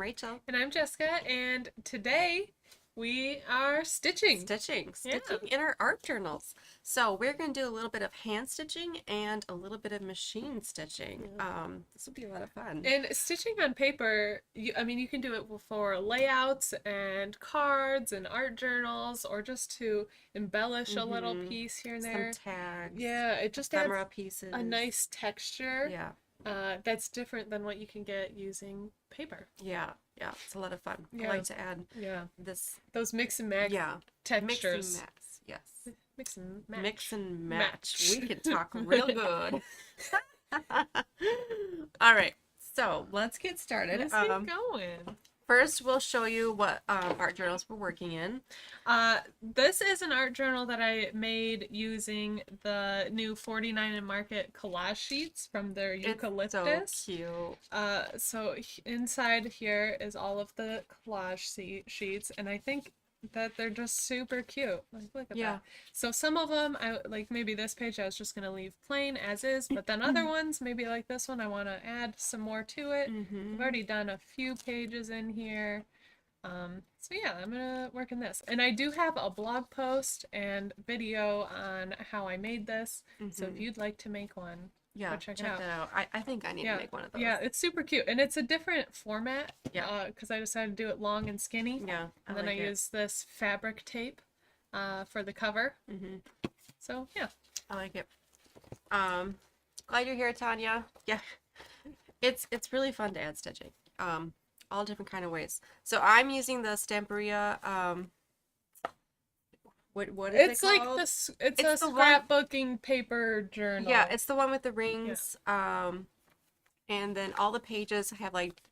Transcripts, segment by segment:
Rachel. And I'm Jessica, and today we are stitching. Stitching Yeah. in our art journals. So we're going to do a little bit of hand stitching and a little bit of machine stitching. This will be a lot of fun. And stitching on paper, you can do it for layouts and cards and art journals, or just to embellish a little piece here and there. Some tags. Yeah, it just adds Ephemera pieces. a nice texture. Yeah. That's different than what you can get using paper. Yeah. Yeah. It's a lot of fun. Yeah. I like to add this. Those mix and match textures. Mix and match. Yes. Mix and match. Mix and match. We can talk real good. All right. So let's get started. Let's get going. First, we'll show you what art journals we're working in. This is an art journal that I made using the new 49 and Market collage sheets from their eucalyptus. It's so cute. So inside here is all of the collage sheets, and I think that they're just super cute. Like, look at that. So some of them, maybe this page I was just going to leave plain as is, but then other ones, maybe like this one, I want to add some more to it. I've already done a few pages in here. So yeah, I'm going to work in this. And I do have a blog post and video on how I made this. So if you'd like to make one, yeah, check that out. I think I need to make one of those. Yeah, it's super cute. And it's a different format. Yeah. Because I decided to do it long and skinny. Yeah. And then I use this fabric tape for the cover. So yeah. I like it. Glad you're here, Tanya. Yeah. It's really fun to add stitching. All different kind of ways. So I'm using the Stamperia what is it's it like called? this it's a scrapbooking paper journal. Yeah, it's the one with the rings. And then all the pages have like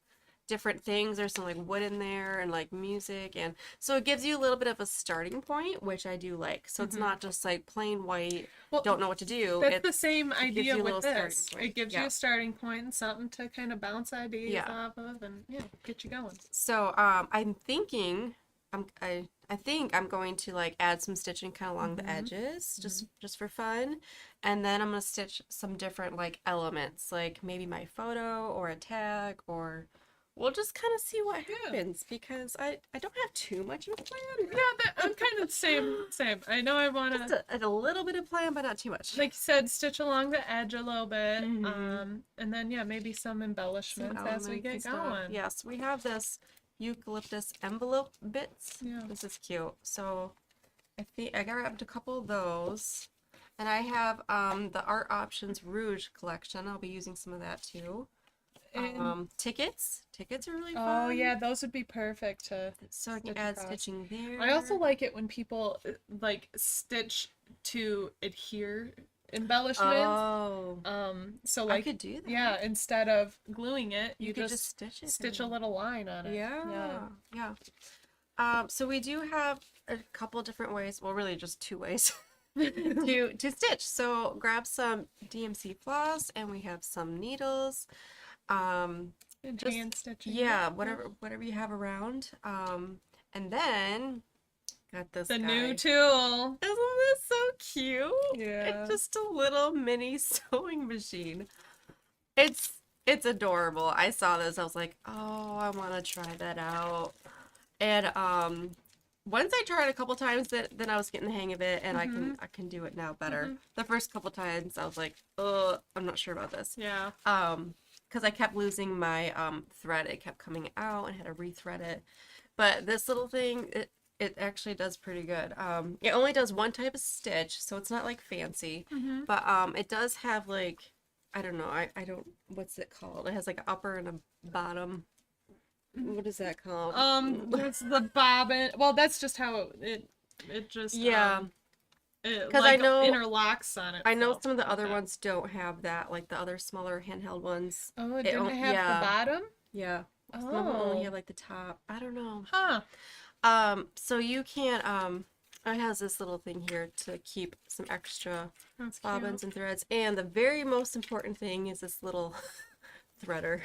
different things. There's some like wood in there and like music, and so it gives you a little bit of a starting point, which I do like. So it's not just like plain white, don't know what to do. That's the same idea with this. It gives you a starting point and something to kind of bounce ideas off of and get you going. So I'm thinking I think I'm going to like add some stitching kind of along the edges, just for fun, and then I'm gonna stitch some different like elements, like maybe my photo or a tag, or we'll just kind of see what happens, because I don't have too much of a plan. Yeah, I'm kind of the same. I know I want to a little bit of plan, but not too much. Like you said, stitch along the edge a little bit, and then maybe some embellishments as we get going. Yes, we have this eucalyptus envelope bits. Yeah, this is cute. So I think I grabbed a couple of those, and I have the Art Options Rouge collection. I'll be using some of that too. Tickets are really fun. Oh yeah, those would be perfect to so I can add stitching there. I also like it when people like stitch to adhere embellishments. So like I could do that. Yeah, instead of gluing it, you could just stitch a little line on it. Yeah. So we do have a couple different ways, well really just two ways to stitch. So grab some DMC floss, and we have some needles. And hand stitching. Yeah, whatever you have around. And then got this new tool. Isn't this so cute? Yeah. It's just a little mini sewing machine. It's adorable. I saw this, I was like, oh, I want to try that out. And once I tried a couple times, then I was getting the hang of it, and I can do it now better. The first couple times I was like, oh, I'm not sure about this. Yeah. Because I kept losing my thread. It kept coming out and I had to rethread it. But this little thing, it actually does pretty good. It only does one type of stitch, so it's not like fancy. But it does have like, I don't know, I don't, what's it called? It has like an upper and a bottom. What is that called? That's the bobbin. Well, that's just how it just because like I know interlocks on it. I know some of the other ones don't have that, like the other smaller handheld ones. Oh, it didn't have the bottom? Yeah. Some of them only have like the top. I don't know. Huh. So you can it has this little thing here to keep some extra bobbins and threads, and the very most important thing is this little threader.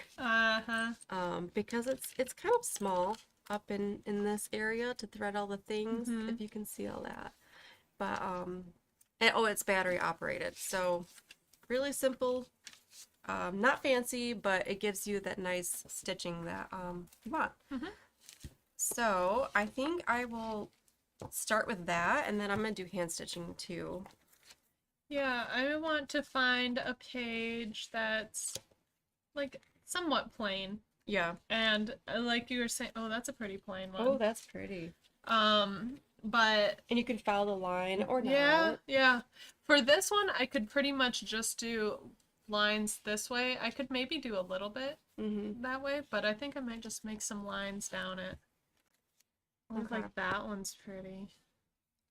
Because it's kind of small up in this area to thread all the things, if you can see all that. But it's battery operated, so really simple Not fancy, but it gives you that nice stitching that you want. Mm-hmm. So I think I will start with that, and then I'm gonna do hand stitching too. Yeah, I want to find a page that's like somewhat plain. Yeah. And like you were saying, oh, that's a pretty plain Oh, one. that's pretty. But And you can follow the line or yeah, not. yeah. For this one, I could pretty much just do lines this way. I could maybe do a little bit that way, but I think I might just make some lines down it. I look Okay. like that one's pretty.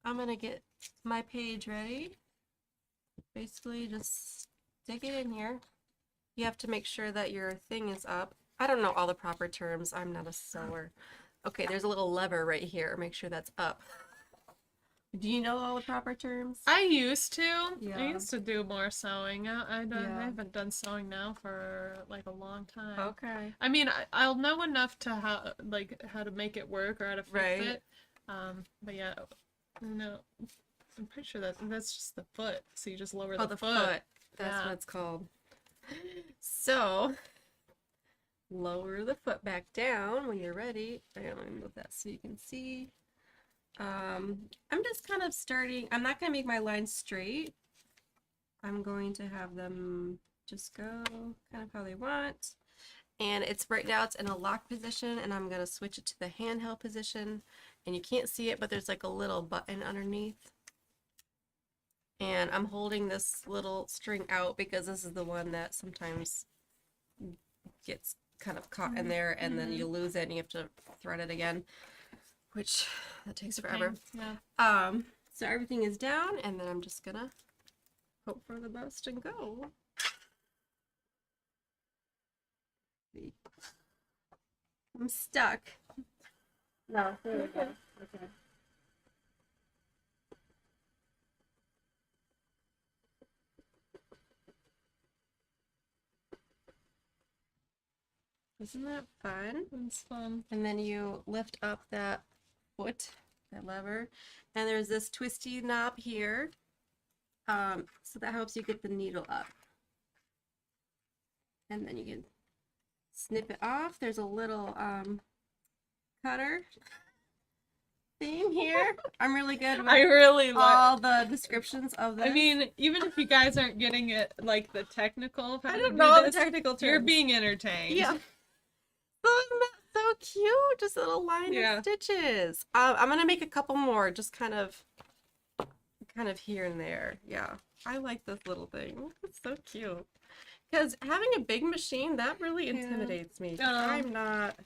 I'm gonna get my page ready. Basically, just stick it in here. You have to make sure that your thing is up. I don't know all the proper terms. I'm not a sewer. Okay, there's a little lever right here. Make sure that's up. Do you know all the proper terms? I used to. Yeah. I used to do more sewing. I Yeah. haven't done sewing now for like a long time. Okay. I mean, I'll know enough to how to make it work or how to fix Right. it. But yeah, no, I'm pretty sure that's just the foot. So you just lower Oh, the the foot. foot. That's Yeah. what it's called. So, lower the foot back down when you're ready. I'm gonna move that so you can see. I'm just kind of starting. I'm not gonna make my lines straight. I'm going to have them just go kind of how they want. And it's right now it's in a lock position, and I'm gonna switch it to the handheld position. And you can't see it, but there's like a little button underneath. And I'm holding this little string out because this is the one that sometimes gets kind of caught in there, and then you lose it and you have to thread it again, which that takes forever. Yeah. So everything is down, and then I'm just gonna hope for the best and go. I'm stuck. No, there we go. Okay. Isn't that fun? It's fun. And then you lift up that foot, that lever, and there's this twisty knob here. So that helps you get the needle up. And then you can snip it off. There's a little cutter thing here. I'm really good with I really like all the descriptions of this. I mean, even if you guys aren't getting it like the technical of how I to don't do know the this, technical terms. you're being entertained. Yeah. Oh, isn't that so cute? Just a little line Yeah. of stitches. I'm gonna make a couple more, just kind of here and there. Yeah, I like this little thing. It's so cute. Because having a big machine, that really intimidates me. I'm not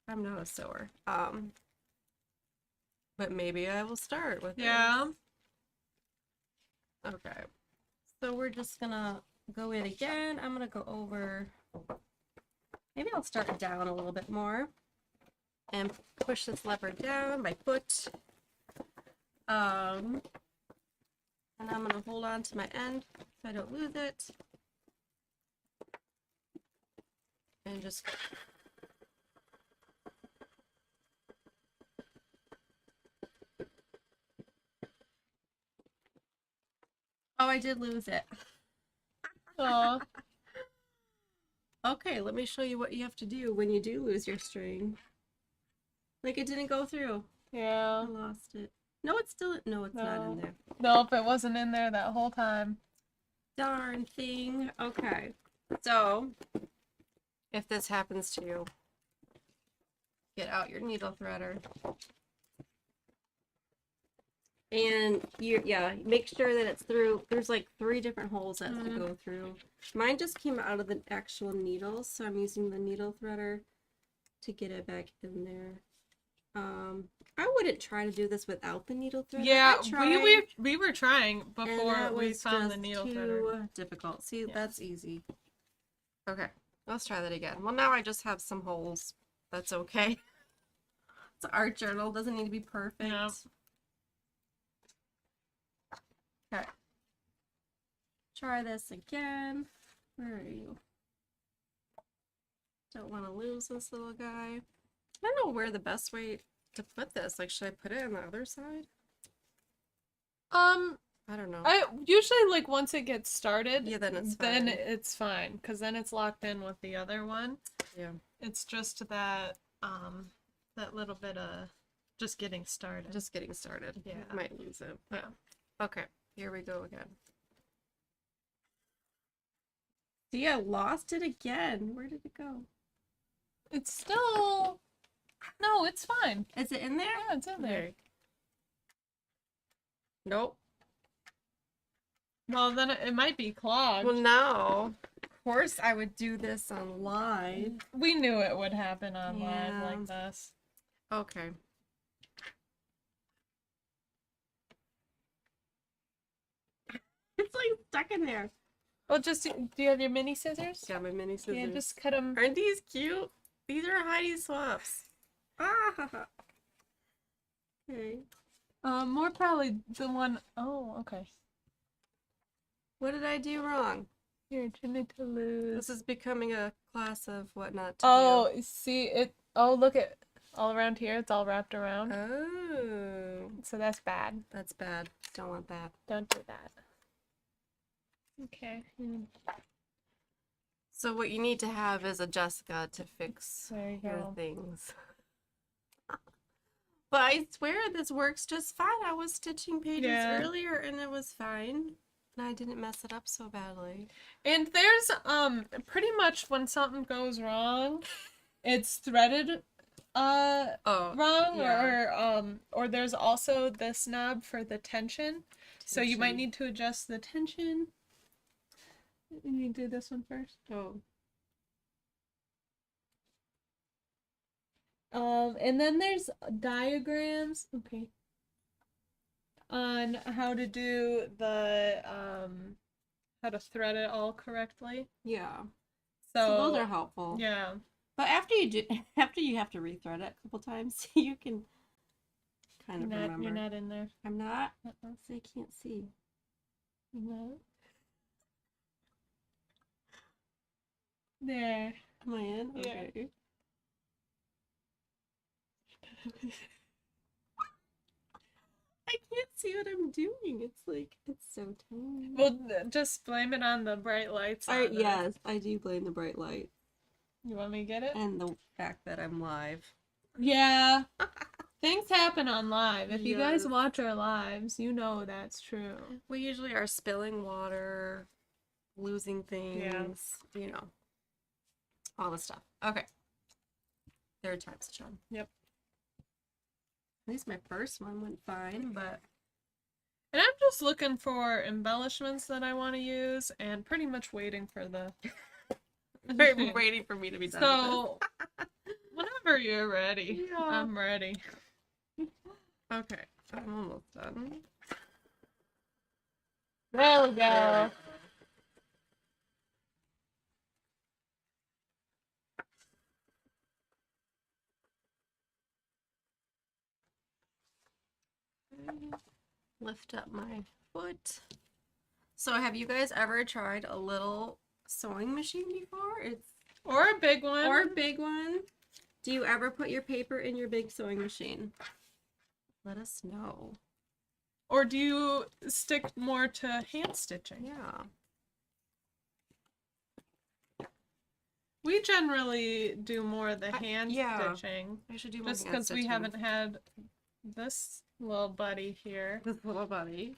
a sewer. But maybe I will start with Yeah. this. Okay. So we're just gonna go in again. I'm gonna go over. Maybe I'll start down a little bit more and push this lever down, my foot. And I'm gonna hold on to my end so I don't lose it. And just oh, I did lose it. Aw. Okay, let me show you what you have to do when you do lose your string. Like it didn't go through. Yeah. I lost it. No, it's still no, it's not in there. Nope, it wasn't in there that whole time. Darn thing. Okay. So if this happens to you, get out your needle threader. And make sure that it's through. There's like 3 different holes that have to go through. Mine just came out of the actual needles, so I'm using the needle threader to get it back in there. I wouldn't try to do this without the needle threader. Yeah, we were trying before we found the needle threader. Too difficult. See, that's easy. Okay, let's try that again. Well, now I just have some holes. That's okay. It's an art journal. Doesn't need to be perfect. No. Okay. Try this again. Where are you? Don't want to lose this little guy. I don't know where the best way to put this. Like, should I put it on the other side? I don't know. I usually like once it gets started, Yeah, then it's then fine. it's fine because then it's locked in with the other one. Yeah. It's just that little bit of just getting started. Just getting started. Yeah. Might lose it. Yeah. Okay, here we go again. See, I lost it again. Where did it go? It's still no, it's fine. Is it in there? Yeah, it's in there. Okay. Nope. Well, then it might be clogged. Well, no. Of course, I would do this on live. We knew it would happen on live Yeah. like this. Okay. It's like stuck in there. Well, just do you have your mini scissors? Got my mini scissors. Yeah, just cut them. Aren't these cute? These are Heidi swaps. Ah. Okay. More probably the one oh okay. What did I do wrong? You're trying to lose. This is becoming a class of what not to Oh, see it. Oh, look at all around here. It's all wrapped around. do. Oh. So that's bad. That's bad. Don't want that. Don't do that. Okay. So what you need to have is a Jessica to fix There you your go. things. But I swear this works just fine. I was stitching pages Yeah. earlier and it was fine. And I didn't mess it up so badly. And there's pretty much when something goes wrong, it's threaded wrong yeah. or there's also this knob for the tension. So you might need to adjust the tension. You need to do this one first. Oh. And then there's diagrams, okay, on how to do the how to thread it all correctly. Yeah. So those are helpful. yeah. But after you have to rethread it a couple times, you can kind of remember. You're not in there. I'm not. Uh-uh. So I can't see. No. There. Am I in? Yeah. Okay. I can't see what I'm doing. It's so tiny. Well, just blame it on the bright lights. Yes, I do blame the bright light You want me to get it? and the fact that I'm live. Yeah. Things happen on live. If you guys Yes. watch our lives, you know that's true. We usually are spilling water, losing things, you know, all the stuff. Okay. Third time's a charm. Yep. At least my first one went fine, but And I'm just looking for embellishments that I want to use and pretty much waiting for the waiting for me to be done. So whenever you're ready, Yeah. I'm ready. Okay, I'm almost done. There we go. Lift up my foot. So have you guys ever tried a little sewing machine before? Or a big one. Or a big one? Do you ever put your paper in your big sewing machine? Let us know. Or do you stick more to hand stitching? Yeah. We generally do more of the hand stitching. I should do more Just hand because we stitching. haven't had this little buddy here. This little buddy.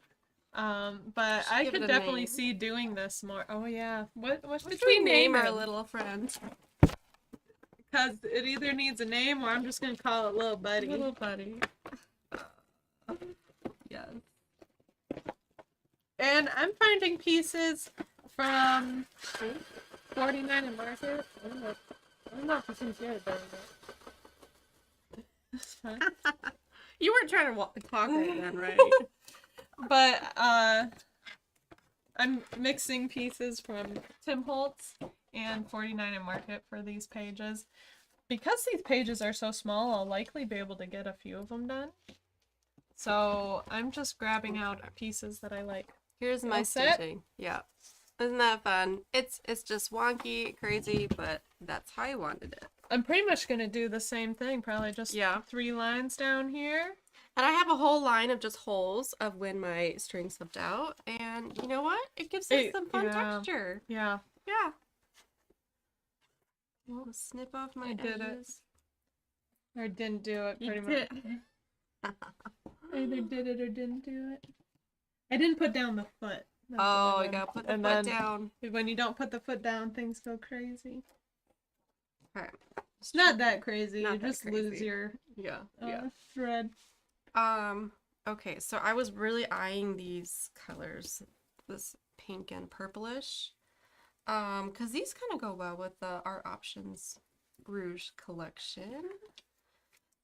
But Should I give could it a definitely name. see doing this more. Oh yeah. What Should should we we name our him? little friend? Because it either needs a name or I'm just gonna call it Little Buddy. Little buddy. Yes. And I'm finding pieces from 49 and Market. I don't know if this is yours, but it's fine. You weren't trying to talk right then, right? But I'm mixing pieces from Tim Holtz and 49 and Market for these pages. Because these pages are so small, I'll likely be able to get a few of them done. So I'm just grabbing out pieces that I like. Here's my All set? stitching. Yeah. Isn't that fun? It's just wonky, crazy, but that's how I wanted it. I'm pretty much going to do the same thing, probably just 3 lines down here. And I have a whole line of just holes of when my string slipped out. And you know what? It gives it some fun texture. Yeah. Yeah. I'll snip off my did it. edges. Or didn't do it, You pretty did. much. I either did it or didn't do it. I didn't put down the foot. That's Oh, you gotta put the foot down. When you don't put the foot down, things go crazy. Okay. It's not that crazy. Not you that just crazy. lose your thread. Okay, so I was really eyeing these colors, this pink and purplish, because these kind of go well with the Art Options Rouge collection.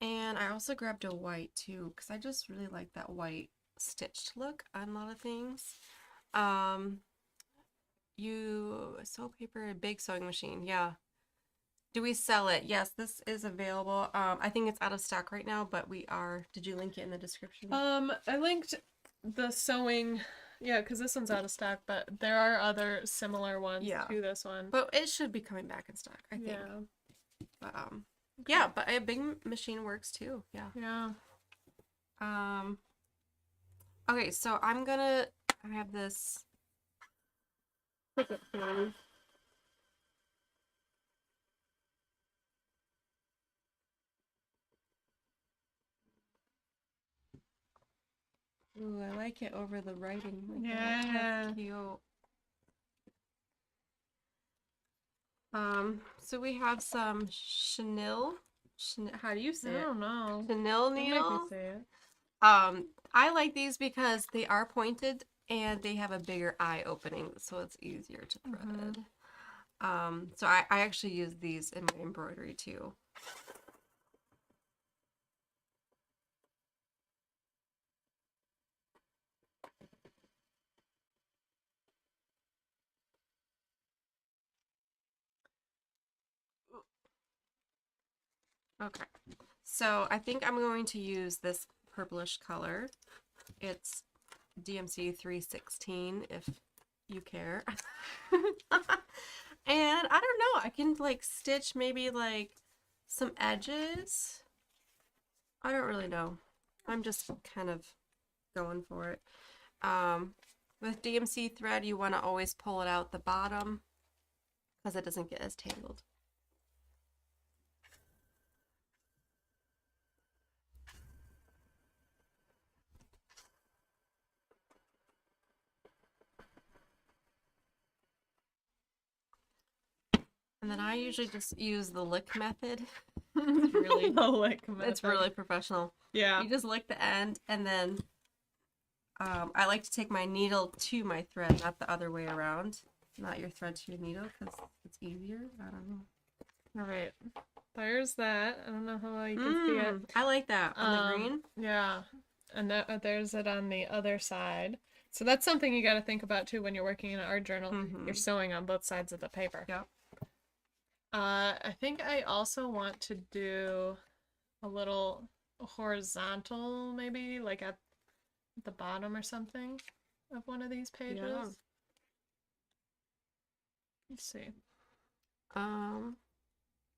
And I also grabbed a white too, because I just really like that white stitched look on a lot of things. Sew paper, a big sewing machine, yeah. Do we sell it? Yes, this is available. I think it's out of stock right now, but did you link it in the description? I linked the sewing, yeah, because this one's out of stock, but there are other similar ones to this one. But it should be coming back in stock, I think. Yeah. But yeah, but a big machine works too. Yeah. Yeah. Okay, so I have this cricket pen. Ooh, I like it over the writing. Like yeah. That's cute. So we have some chenille. How do you say it? I don't know. Chenille needles. Make me say it. I like these because they are pointed and they have a bigger eye opening, so it's easier to thread. So I actually use these in my embroidery too. Okay, so I think I'm going to use this purplish color. It's DMC 316 if you care. And I don't know, I can like stitch maybe like some edges. I don't really know. I'm just kind of going for it. With DMC thread, you want to always pull it out the bottom because it doesn't get as tangled. And then I usually just use the lick method. It's really the lick method. It's really professional. Yeah. You just lick the end, and then I like to take my needle to my thread, not the other way around. Not your thread to your needle, because it's easier. I don't know. All right. There's that. I don't know how well you can see it. I like that on the green. Yeah. And there's it on the other side. So that's something you got to think about too when you're working in an art journal. You're sewing on both sides of the paper. Yep. I think I also want to do a little horizontal, maybe like at the bottom or something of one of these pages. Yeah. Let's see.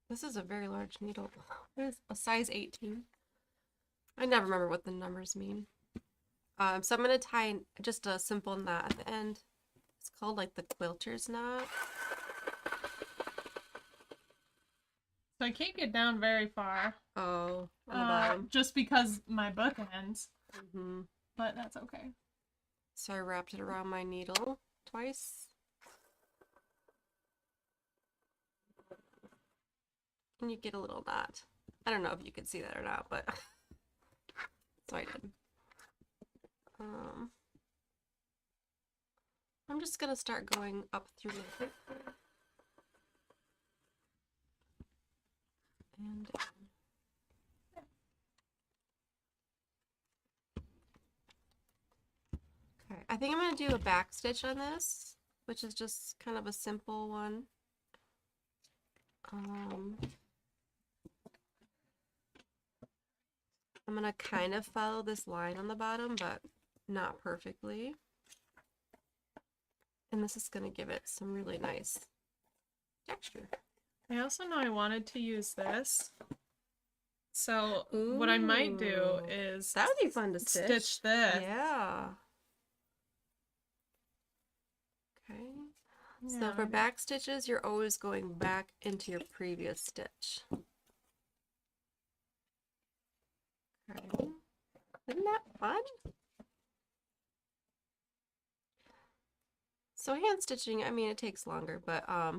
This is a very large needle. It's a size 18. I never remember what the numbers mean. So I'm gonna tie just a simple knot at the end. It's called like the quilter's knot. So I can't get down very far. Oh, on the bottom. Just because my book ends. Mm-hmm. But that's okay. So I wrapped it around my needle twice. And you get a little knot. I don't know if you can see that or not, but so I did. I'm just gonna start going up through the hip. And okay, I think I'm gonna do a back stitch on this, which is just kind of a simple one. I'm gonna kind of follow this line on the bottom, but not perfectly. And this is gonna give it some really nice texture. I also know I wanted to use this. So what I might do Ooh. is That would be fun to stitch this. Yeah. Okay. So Yeah, for back stitches, you're always going back into your previous stitch. Okay. Isn't that fun? So hand stitching, I mean, it takes longer, but I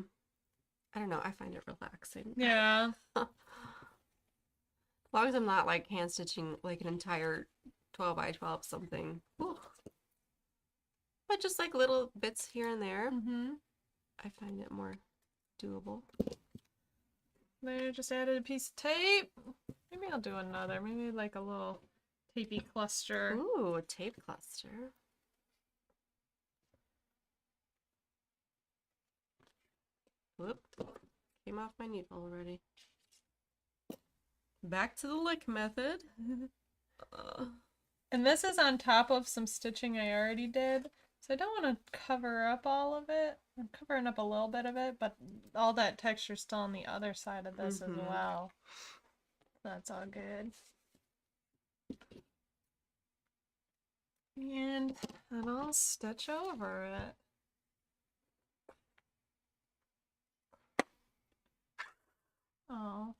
don't know, I find it relaxing. yeah. As long as I'm not like hand stitching like an entire 12 by 12 something. Whew. But just like little bits here and there, I find it more doable. There, just added a piece of tape. Maybe I'll do another. Maybe like a little tapey cluster. Ooh, a tape cluster. Whoop. Came off my needle already. Back to the lick method. And this is on top of some stitching I already did. So I don't want to cover up all of it. I'm covering up a little bit of it, but all that texture's still on the other side of this as well. That's all good. And then I'll stitch over it. Oh.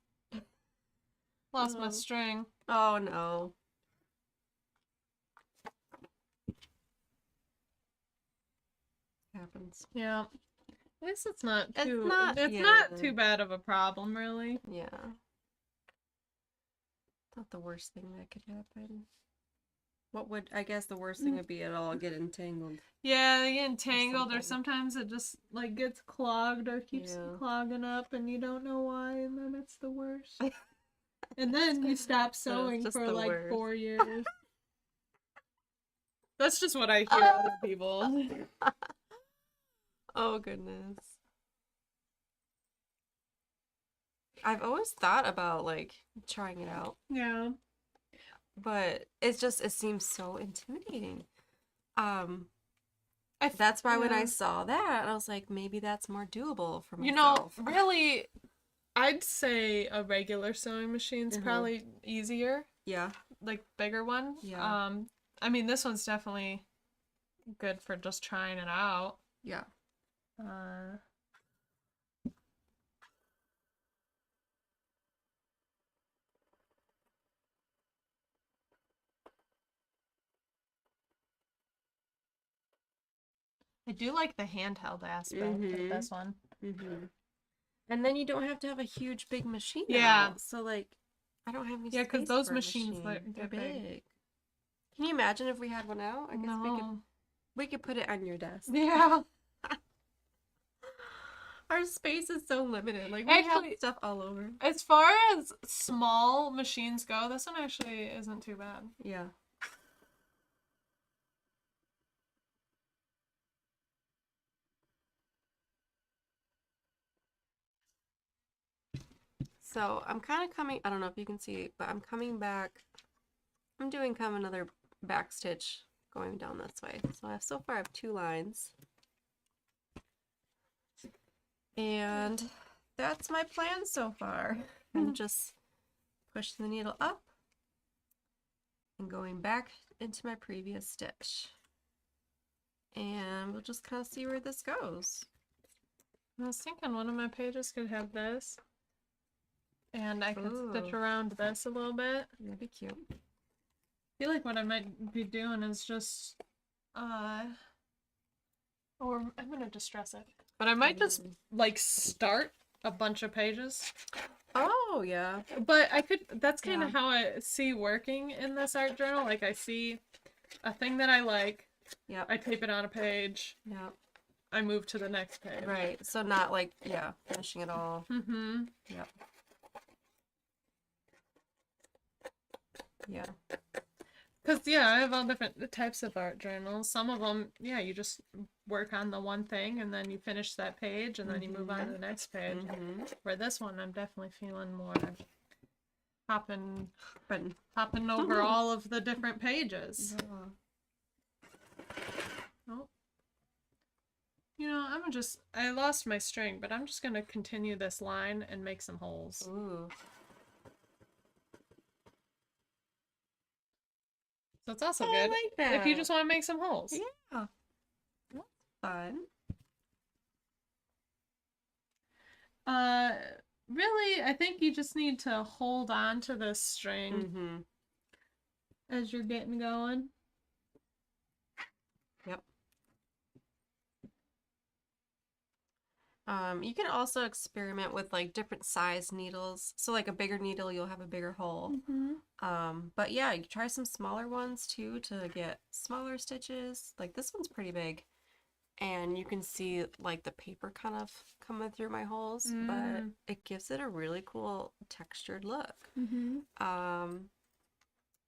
Lost my string. Oh no. Happens. Yeah. At least it's not too It's not too bad of a problem, really. Yeah. Not the worst thing that could happen. What would, I guess the worst thing would be it all get entangled. Yeah, they get entangled, or sometimes it just like gets clogged or keeps clogging up and you don't know why, and then it's the worst. And then you stop sewing for like 4 years. That's just what I hear other people. Oh goodness. I've always thought about like trying it out. Yeah. But it's just, it seems so intimidating. That's why when I saw that, I was like, maybe that's more doable for myself. You know, really, I'd say a regular sewing machine's probably easier. Yeah. Like bigger one. Yeah. I mean, this one's definitely good for just trying it out. Yeah. I do like the handheld aspect of this one. And then you don't have to have a huge, big machine. Yeah. Now. So, like, I don't have any space. Yeah, because those for machines, they're big. Can you imagine if we had one out? I guess we could put it on your desk. Yeah. Our space is so limited. Like, we have stuff all over. As far as small machines go, this one actually isn't too bad. Yeah. So I'm kind of coming, I don't know if you can see, but I'm coming back. I'm doing kind of another back stitch going down this way. So far I have 2 lines. And that's my plan so far. I'm just pushing the needle up and going back into my previous stitch. And we'll just kind of see where this goes. I was thinking one of my pages could have this. And I could stitch around this a little bit. That'd be cute. I feel like what I might be doing is just, or I'm gonna distress it. But I might just, like, start a bunch of pages. Oh, yeah. But I could, that's kind of how I see working in this art journal. Like, I see a thing that I like. Yeah. I tape it on a page. Yeah. I move to the next page. Right. So not like, finishing it all. Mm-hmm. Yep. Yeah. Because, I have all different types of art journals. Some of them, you just work on the one thing and then you finish that page and then you move on to the next page. For this one, I'm definitely feeling more hopping over all of the different pages. Oh. You know, I lost my string, but I'm just going to continue this line and make some holes. Ooh. So it's also Oh, good I like that. if you just want to make some holes. Yeah. That's fun. Uh, really, I think you just need to hold on to this string Mm-hmm. as you're getting going. Yep. You can also experiment with like different size needles. So like a bigger needle, you'll have a bigger hole. But yeah, you try some smaller ones too to get smaller stitches. Like this one's pretty big. And you can see like the paper kind of coming through my holes, but it gives it a really cool textured look.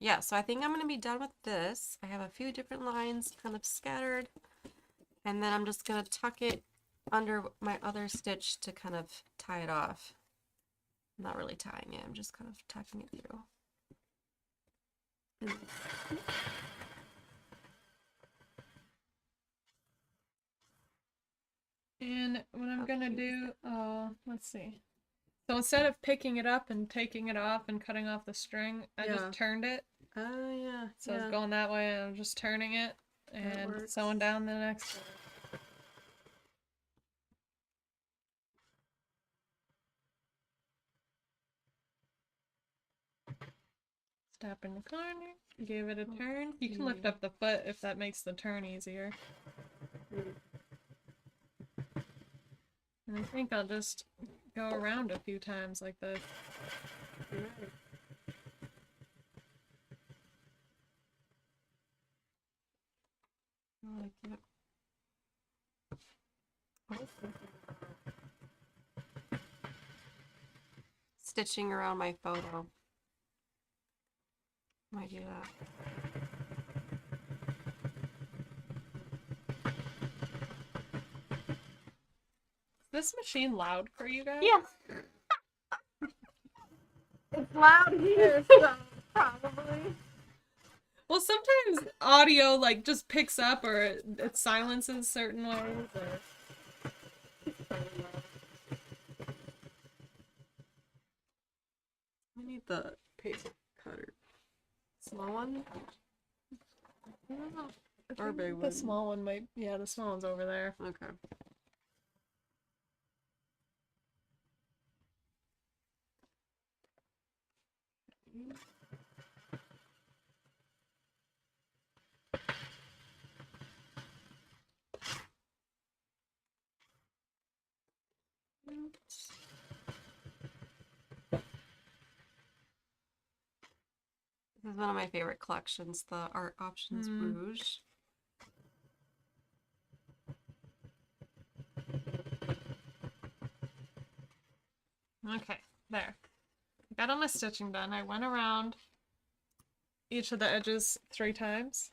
Yeah, so I think I'm gonna be done with this. I have a few different lines kind of scattered, and then I'm just gonna tuck it under my other stitch to kind of tie it off. I'm not really tying it, I'm just kind of tucking it through. And what I'm How gonna cute is do, let's see. So instead of picking it up and taking it off and cutting off the string, I just turned it. Oh, yeah. So it's going that way, and I'm just turning it and sewing down the next one. Stop in the corner, give it a turn. You can lift up the foot if that makes the turn easier. And I think I'll just go around a few times like this. I like it. Stitching around my photo. Might do that. Is this machine loud for you guys? Yeah. It's loud here, so probably. Well, sometimes audio like just picks up or it silences certain ways. Or... I need the paper cutter. Small one? I don't know. I Or think big the one? small one might. Yeah, the small one's over there. Okay. This is one of my favorite collections, the Art Options Rouge. Okay, there. I got all my stitching done. I went around each of the edges 3 times.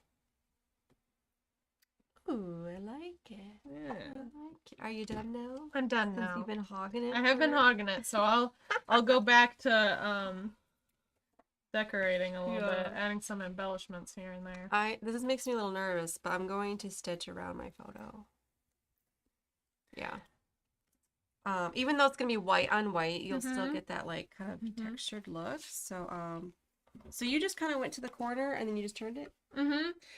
Ooh, I like it. Yeah. I like it. Are you done now? I'm done Since now. you've been hogging it. I have been hogging it, so I'll go back to decorating a little bit, adding some embellishments here and there. This makes me a little nervous, but I'm going to stitch around my photo. Yeah. Even though it's gonna be white on white, you'll still get that like kind of textured look. So so you just kind of went to the corner and then you just turned it?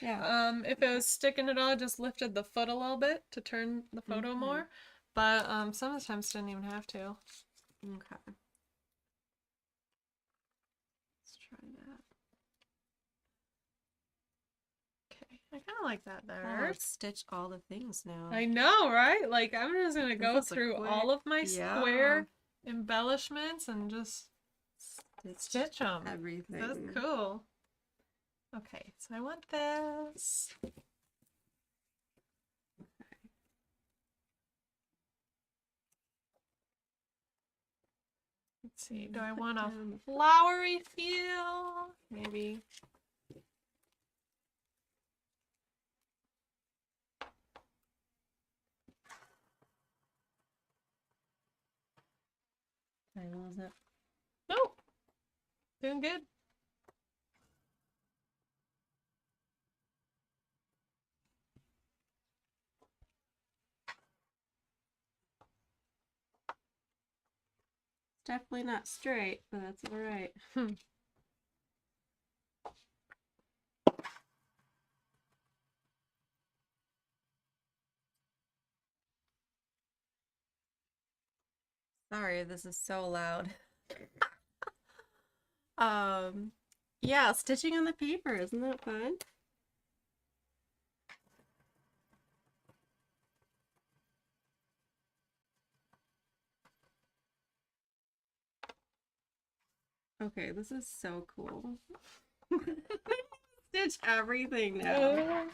Yeah. If it was sticking at all, I just lifted the foot a little bit to turn the photo more. But sometimes didn't even have to. Okay. Let's try that. Okay, I kind of like that Oh, there. stitch all the things now. I know, right? Like, I'm just gonna go through all of my Yeah. square embellishments and just stitch them. Everything. That's cool. Okay, so I want this. Let's see, do I want a flowery feel? Maybe. Okay, what was it? Nope. Doing good. Definitely not straight, but that's all right. Sorry, this is so loud. Um, yeah, stitching on the paper, isn't that fun? Okay, this is so cool. Stitch everything now.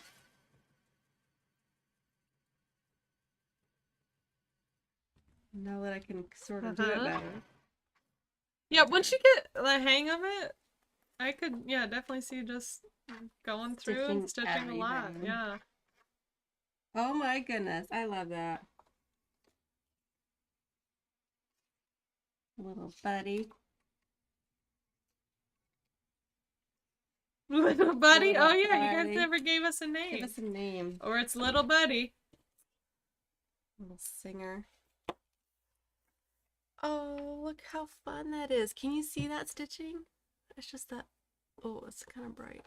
Now that I can sort of do it better. Yeah, once you get the hang of it, I could, yeah, definitely see just going through and stitching a lot. Everything. Yeah. Oh my goodness, I love that. Little buddy. Little buddy? Little Oh yeah, you guys buddy. never gave us a name. Give us a name. Or it's little buddy. Little singer. Oh, look how fun that is. Can you see that stitching? It's just that, oh, it's kind of bright.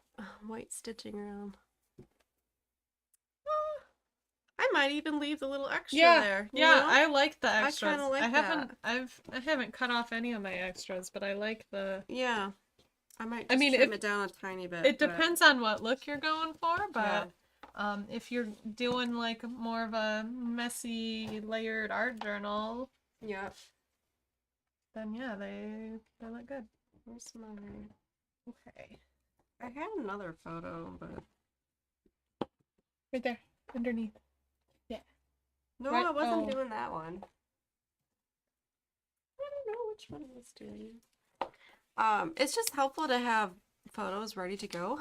White stitching around. Ah, I might even leave the little extra there. You know? I like the extras. I kind of like that. I haven't cut off any of my extras, but I like the. Yeah, I might just trim it down a tiny bit. It depends on what look you're going for, but yeah. if you're doing like more of a messy layered art journal, Yeah. then yeah, they look good. Where's my? Okay. I had another photo, but Right there, underneath. Yeah. no, Right. I wasn't doing that one. I don't know which one I was doing. It's just helpful to have photos ready to go.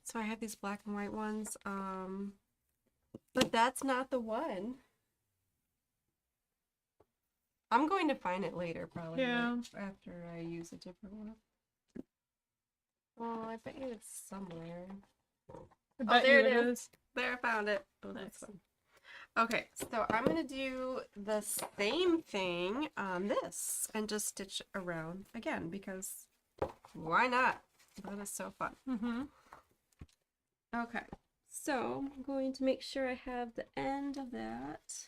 So I have these black and white ones. But that's not the one. I'm going to find it later, probably. Yeah. Like, after I use a different one. Oh, I bet you it's somewhere. Oh, there it is. There, I found it. Oh, Nice. that's fun. Okay, so I'm gonna do the same thing on this and just stitch around again because why not? That is so fun. Mm-hmm. Okay, so I'm going to make sure I have the end of that.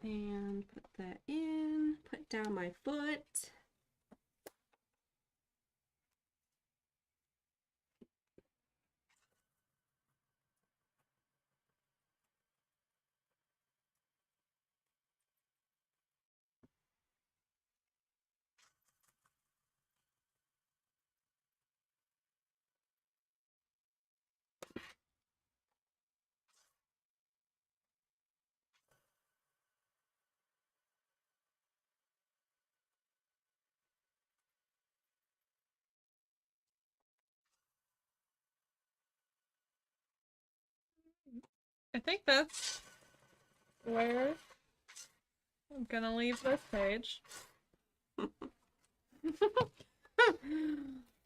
And put that in, put down my foot. I think that's where I'm gonna leave this page.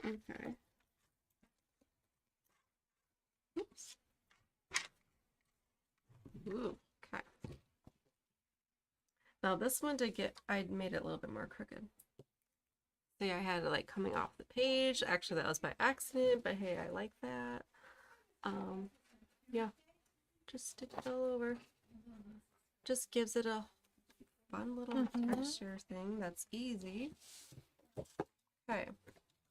Okay. Oops. Ooh, okay. Now this one did get, I made it a little bit more crooked. See, I had it like coming off the page. Actually, that was by accident, but hey, I like that. Yeah, just stitch it all over. Just gives it a fun little texture thing that's easy. Okay,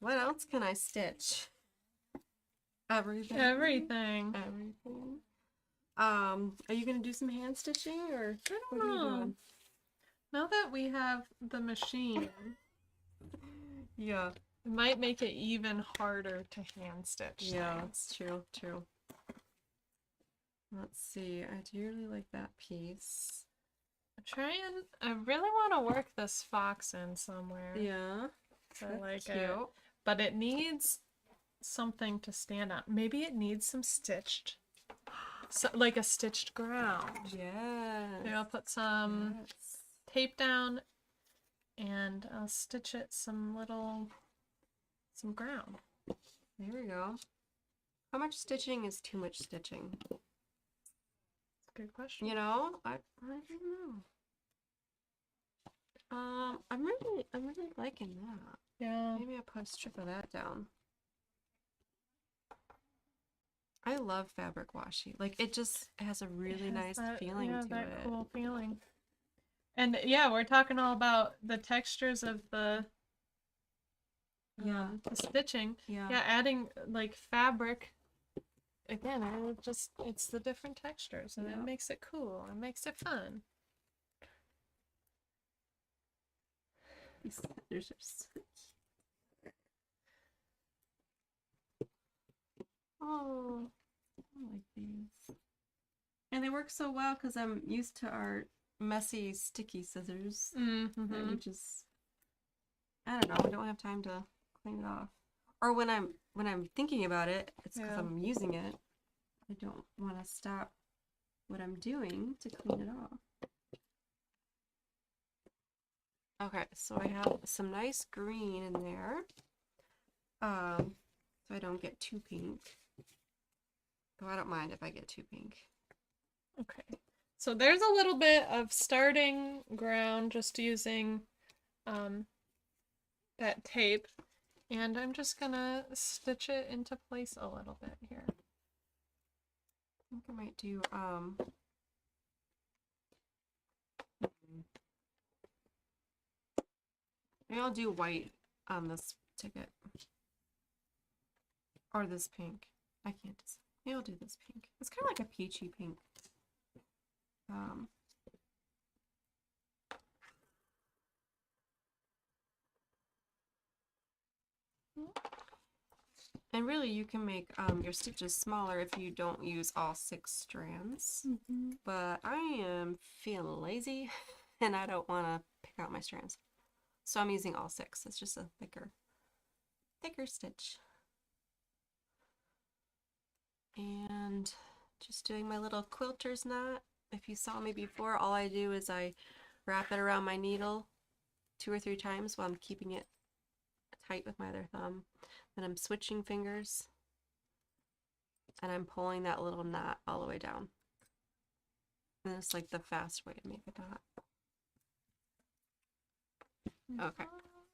what else can I stitch? Everything. Everything. Everything. Are you gonna do some hand stitching or I what don't are you know. doing? Now that we have the machine, Yeah. it might make it even harder to hand stitch. Yeah, things. it's true, true. Let's see, I do really like that piece. I really want to work this fox in somewhere. Yeah, I that's like cute. it. But it needs something to stand on. Maybe it needs some stitched, like a stitched ground. Yeah. Maybe I'll put some tape down and I'll stitch it some ground. There we go. How much stitching is too much stitching? Good question. You know, I don't know. I'm really liking that. Yeah. Maybe I put a strip of that down. I love fabric washi. Like it just has a It really has nice that, feeling yeah, to that it. cool feeling. And yeah, we're talking all about the textures of Yeah. the stitching. Yeah. Yeah, adding like fabric. Again, it's the different textures and Yeah. it makes it cool. It makes it fun. These scissors are so cute. Oh, I like these. And they work so well because I'm used to our messy, sticky scissors. That we just, I don't know, we don't have time to clean it off. Or when I'm thinking about it, it's because Yeah. I'm using it. I don't want to stop what I'm doing to clean it off. Okay, so I have some nice green in there. So I don't get too pink. Though I don't mind if I get too pink. Okay. So there's a little bit of starting ground just using that tape. And I'm just gonna stitch it into place a little bit here. I think I might do maybe I'll do white on this ticket. Or this pink. I can't decide. Maybe I'll do this pink. It's kind of like a peachy pink. And really you can make your stitches smaller if you don't use all 6 strands. But I am feeling lazy and I don't want to pick out my strands. So I'm using all 6. It's just a thicker stitch. And just doing my little quilter's knot. If you saw me before, all I do is I wrap it around my needle 2 or 3 times while I'm keeping it tight with my other thumb. Then I'm switching fingers and I'm pulling that little knot all the way down. And it's like the fast way to make a knot. Okay,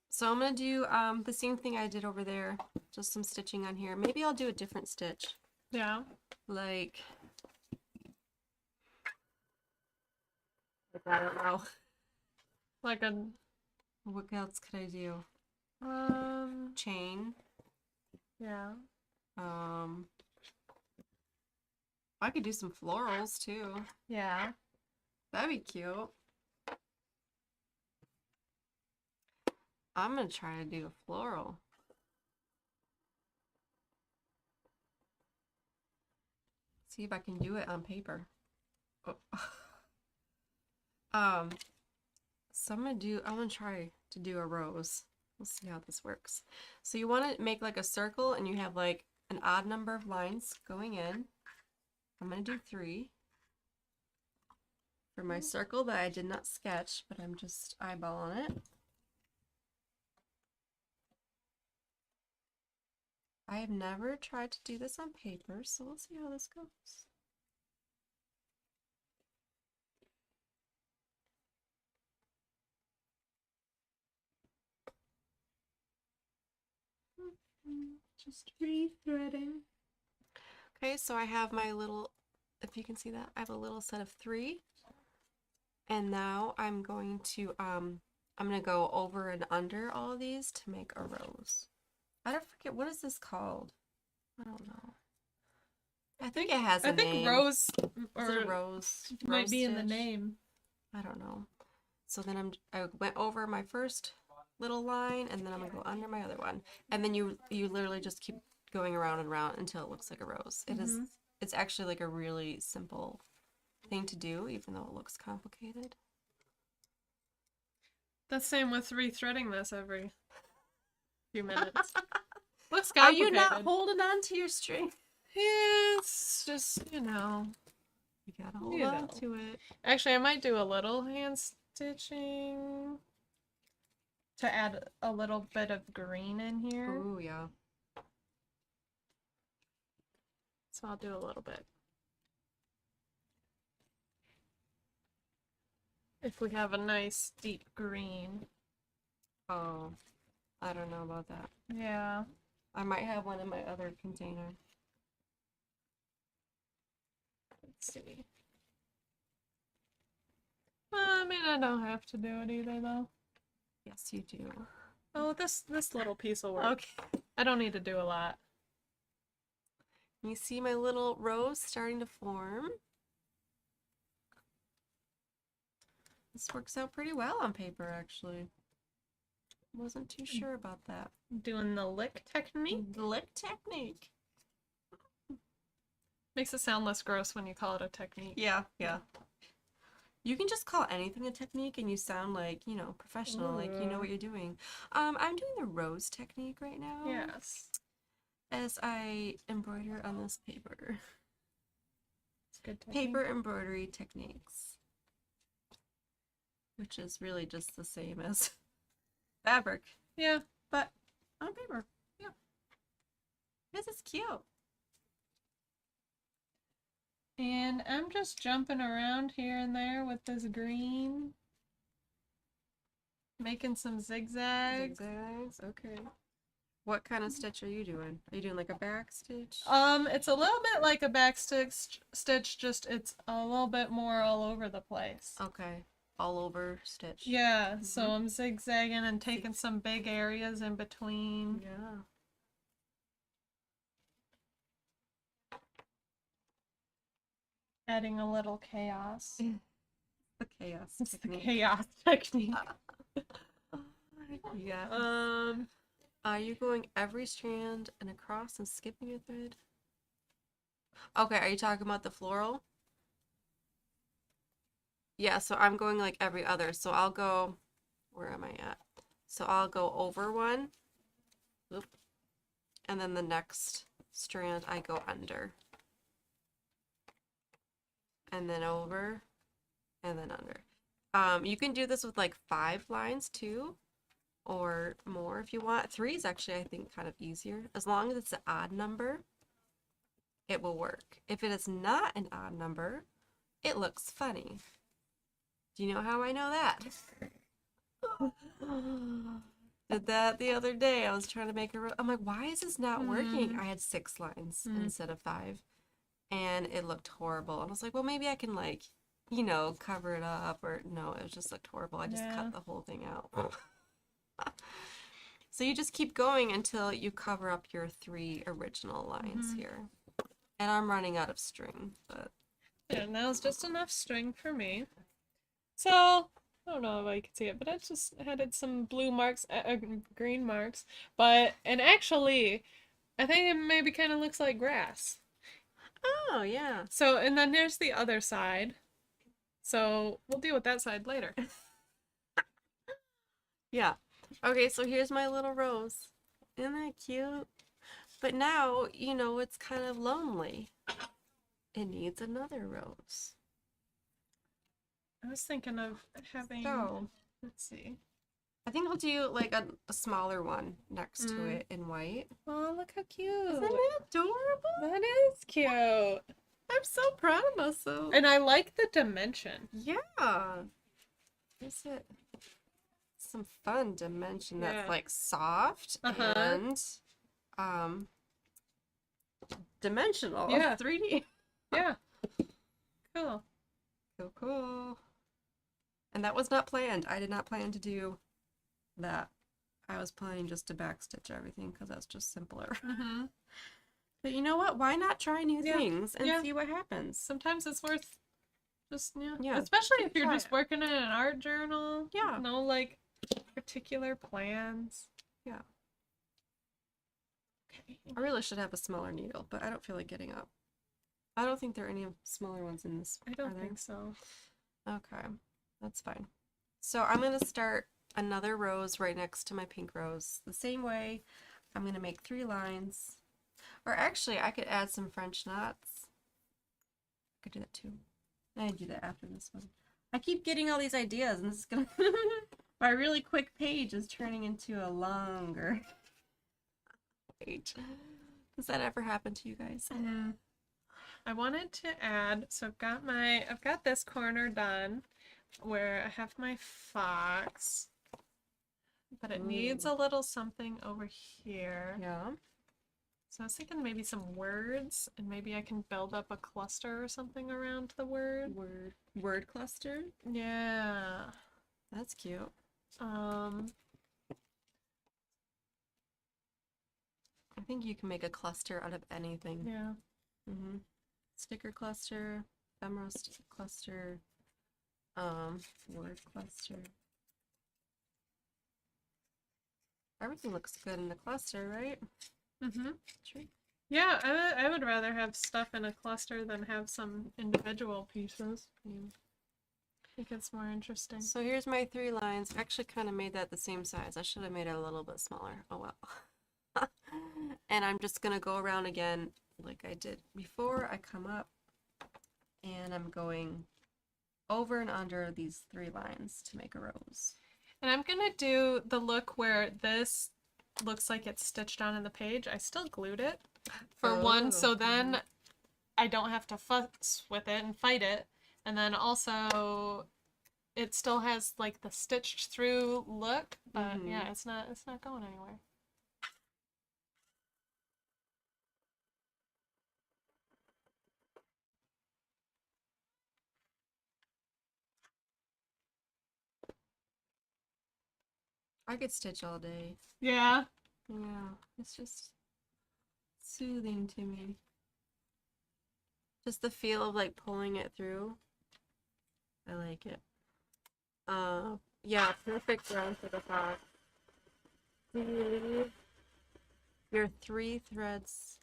so I'm gonna do the same thing I did over there, just some stitching on here. Maybe I'll do a different stitch. Yeah. Like I don't know. Like a What else could I do? Chain. Yeah. I could do some florals too. Yeah. That'd be cute. I'm gonna try to do a floral. See if I can do it on paper. Oh. So I'm gonna try to do a rose. We'll see how this works. So you want to make like a circle and you have like an odd number of lines going in. I'm gonna do 3 for my circle that I did not sketch, but I'm just eyeballing it. I have never tried to do this on paper, so we'll see how this goes. Just rethreading. Okay, so I have my little, if you can see that, I have a little set of 3. And now I'm going to go over and under all of these to make a rose. I don't forget, what is this called? I don't know. I think it has a name. I think rose Is it a rose? might Rose be in the stitch? name. I don't know. So then I went over my first little line and then I'm gonna go under my other one. And then you literally just keep going around and around until it looks like a rose. It's actually like a really simple thing to do, even though it looks complicated. The same with rethreading this every few minutes. Looks Are you complicated. not holding on to your string? Yeah, it's just, you know. You gotta hold on to it. Actually, I might do a little hand stitching to add a little bit of green in here. Ooh, yeah. So I'll do a little bit. If we have a nice deep green. Oh, I don't know about that. Yeah. I might have one in my other container. Let's see. Well, I mean, I don't have to do it either, though. Yes, you do. Oh, this little piece will work. Okay. I don't need to do a lot. You see my little rose starting to form. This works out pretty well on paper, actually. Wasn't too sure about that. Doing the lick technique. The lick technique. Makes it sound less gross when you call it a technique. Yeah, yeah. You can just call anything a technique and you sound like, you know, professional, like you know what you're doing. I'm doing the rose technique right now. Yes. As I embroider on this paper. It's good technique. Paper embroidery techniques. Which is really just the same as fabric. Yeah. But on paper. Yeah. This is cute. And I'm just jumping around here and there with this green. Making some zigzags. Zigzags, okay. What kind of stitch are you doing? Are you doing like a back stitch? It's a little bit like a back stitch, just it's a little bit more all over the place. Okay. All over stitch. Yeah, so I'm zigzagging and taking some big areas in between. Yeah. Adding a little chaos. The chaos It's the technique. chaos technique. Yeah. Are you going every strand and across and skipping a thread? Okay, are you talking about the floral? Yeah, so I'm going like every other. So I'll go, where am I at? So I'll go over one, oop, and then the next strand I go under. And then over, and then under. You can do this with like 5 lines too, or more if you want. 3 is actually, I think, kind of easier. As long as it's an odd number, it will work. If it is not an odd number, it looks funny. Do you know how I know that? Did that the other day. I was trying to make a I'm like, why is this not working? I had 6 lines instead of 5. And it looked horrible. And I was like, well, maybe I can, like, you know, cover it up. Or no, it just looked horrible. I just cut the whole thing out. So you just keep going until you cover up your 3 original lines here. And I'm running out of string, but Yeah, now it's just enough string for me. So, I don't know if I can see it, but I just added some blue marks, green marks. And actually, I think it maybe kind of looks like grass. oh, yeah. So, and then there's the other side. So, we'll deal with that side later. Yeah. Okay, so here's my little rose. Isn't that cute? But now, you know, it's kind of lonely. It needs another rose. I was thinking of having, So, let's see. I think I'll do like a smaller one next to it in white. Oh, look how cute. Isn't that adorable? That is cute. I'm so proud of myself. And I like the dimension. Yeah. Is it some fun dimension that's like soft and dimensional. Yeah. 3D. Yeah. Cool. So cool. And that was not planned. I did not plan to do that. I was planning just to backstitch everything because that's just simpler. But you know what? Why not try new things and see what happens? Sometimes it's worth just, Yeah. Especially if you're just working in an art journal. Yeah. No, like, particular plans. Yeah. Okay. I really should have a smaller needle, but I don't feel like getting up. I don't think there are any smaller ones in this. I don't think so. Okay. That's fine. So I'm going to start another rose right next to my pink rose. The same way, I'm going to make 3 lines. Or actually, I could add some French knots. I could do that too. I do that after this one. I keep getting all these ideas, and this is going to... My really quick page is turning into a longer page. Does that ever happen to you guys? I wanted to add, so I've got this corner done where I have my fox, but it needs a little something over here. Yeah. So I was thinking maybe some words, and maybe I can build up a cluster or something around the word. Word cluster. Yeah. That's cute. Um, I think you can make a cluster out of anything. yeah. Sticker cluster, emerald cluster, word cluster. Everything looks good in the cluster, right? Mm-hmm. True. Yeah, I would rather have stuff in a cluster than have some individual pieces. Yeah. I think it's more interesting. So here's my 3 lines. I actually kind of made that the same size. I should have made it a little bit smaller. Oh well. And I'm just gonna go around again like I did before. I come up and I'm going over and under these 3 lines to make a rose. And I'm gonna do the look where this looks like it's stitched on in the page. I still glued it for one, so then I don't have to fuss with it and fight it. And then also it still has like the stitched through look, but yeah, it's not going anywhere. I could stitch all day. Yeah. Yeah, it's just soothing to me. Just the feel of like pulling it through. I like it. Yeah, perfect round for the top. Do you leave your 3 threads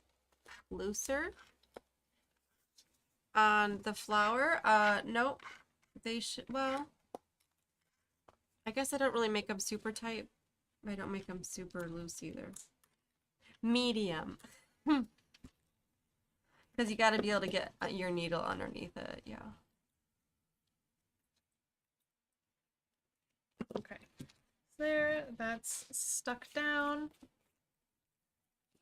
looser on the flower? Nope. They should, well, I guess I don't really make them super tight. I don't make them super loose either. Medium. Because you got to be able to get your needle underneath it, yeah. Okay. There, that's stuck down.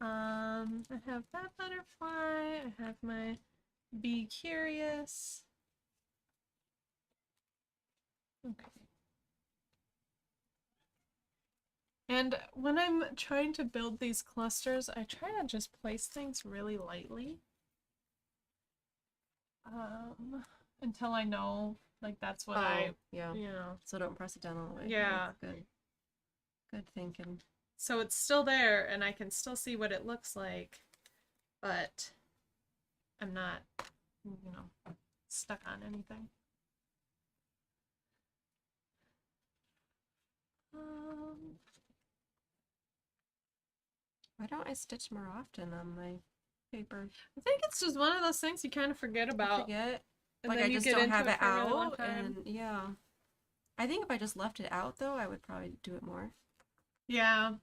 I have that butterfly. I have my Be Curious. Okay. And when I'm trying to build these clusters, I try to just place things really lightly. Until I know, like, that's what yeah. you know. So don't press it down all the way. Yeah. That's good. Good thinking. So it's still there, and I can still see what it looks like, but I'm not, stuck on anything. Why don't I stitch more often on my paper? I think it's just one of those things you kind of forget about. I forget. And like then I you just get don't into have it for a really long out, time. and yeah. I think if I just left it out though, I would probably do it more. Yeah.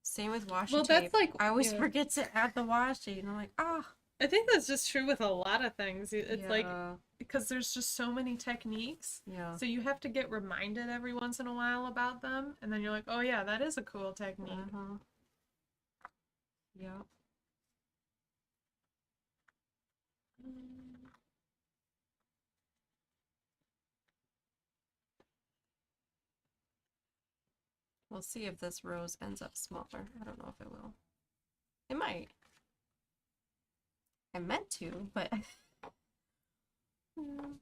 Same with washi Well, tape. that's like I always forget to add the washi, and I'm like, ah. I think that's just true with a lot of things. It's like Yeah. because there's just so many techniques. Yeah. So you have to get reminded every once in a while about them, and then you're like, oh yeah, that is a cool technique. Yeah. We'll see if this rose ends up smaller. I don't know if it will. It might. I meant to, but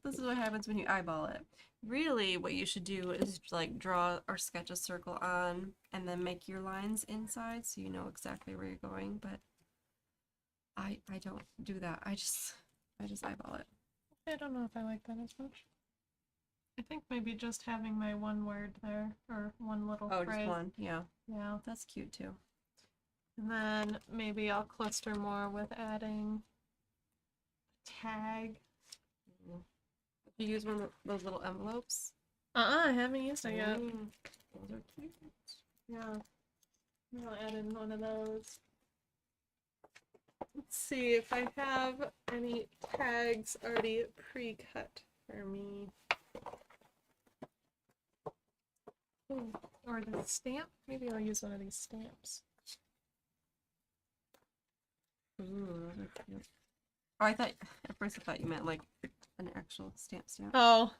this is what happens when you eyeball it. Really, what you should do is like draw or sketch a circle on and then make your lines inside so you know exactly where you're going, but I don't do that. I just eyeball it. I don't know if I like that as much. I think maybe just having my one word there, or one little phrase. Just one, yeah. Yeah. That's cute too. And then maybe I'll cluster more with adding a tag. You use one of those little envelopes? I haven't used it yet. Those are cute. Yeah. I'll add in one of those. Let's see if I have any tags already pre-cut for me. Ooh, or the stamp. Maybe I'll use one of these stamps. Ooh, those are cute. Oh, at first I thought you meant like an actual stamp. Oh.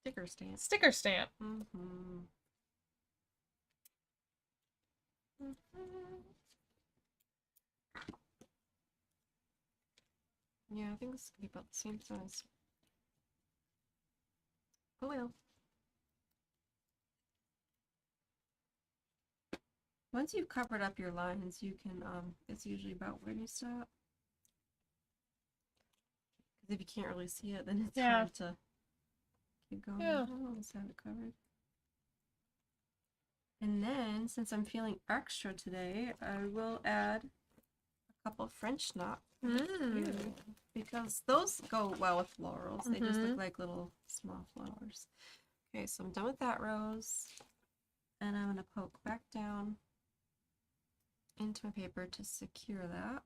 Sticker stamp. Sticker stamp. Yeah, I think this is gonna be about the same size. Oh well. Once you've covered up your lines, you can, it's usually about where you stop. Because if you can't really see it, then it's hard to keep going. Yeah. I almost have it covered. And then, since I'm feeling extra today, I will add a couple French knots. Because those go well with florals. They just look like little small flowers. Okay, so I'm done with that rose. And I'm going to poke back down into my paper to secure that.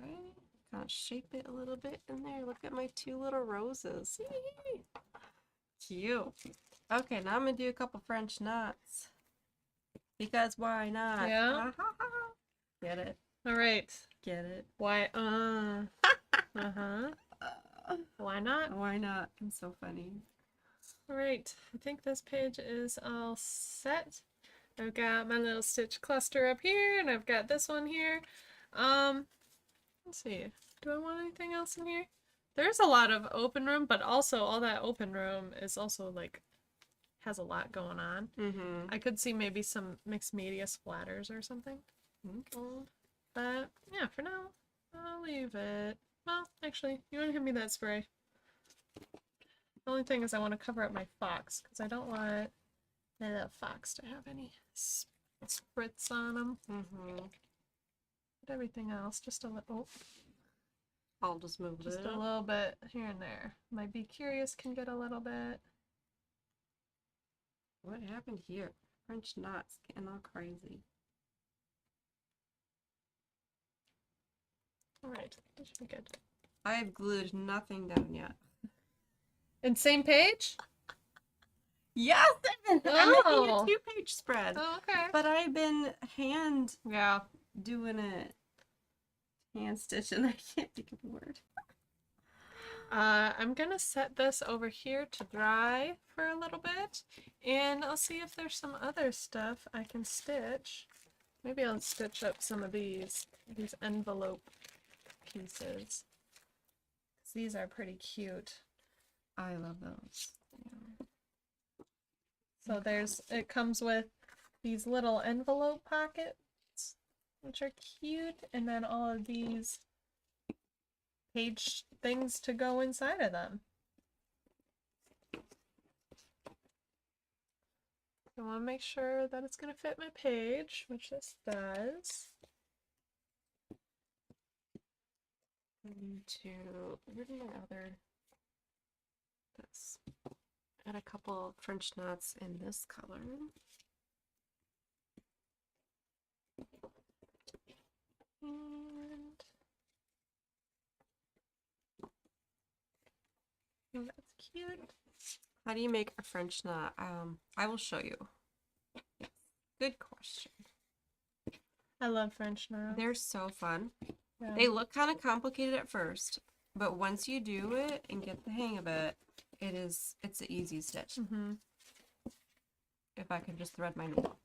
Okay, kind of shape it a little bit in there. Look at my two little roses. Cute. Okay, now I'm going to do a couple French knots. Because why not? Yeah. Get it. All right. Get it. Why? Why not? Why not? I'm so funny. All right. I think this page is all set. I've got my little stitch cluster up here, and I've got this one here. Let's see. Do I want anything else in here? There's a lot of open room, but also all that open room is also like has a lot going on. I could see maybe some mixed media splatters or something. But yeah, for now, I'll leave it. Well, actually, you want to hand me that spray? The only thing is I want to cover up my fox because I don't want the fox to have any spritz on them. But everything else, just a little. I'll just move just a little bit here and there. My Be Curious can get a little bit. What happened here? French knots getting all crazy. Alright, that should be good. I have glued nothing down yet. And same page? Yes! I'm making a 2-page spread. Oh, okay. But I've been doing it. Hand stitching. I can't think of a word. I'm gonna set this over here to dry for a little bit, and I'll see if there's some other stuff I can stitch. Maybe I'll stitch up some of these envelope pieces. 'Cause these are pretty cute. I love those. Yeah. So it comes with these little envelope pockets, which are cute, and then all of these page things to go inside of them. I want to make sure that it's going to fit my page, which this does. Where's my other? This. Add a couple French knots in this color. And that's cute. How do you make a French knot? I will show you. Yes. Good question. I love French knots. They're so fun. Yeah. They look kind of complicated at first, but once you do it and get the hang of it, it's an easy stitch. If I could just thread my needle.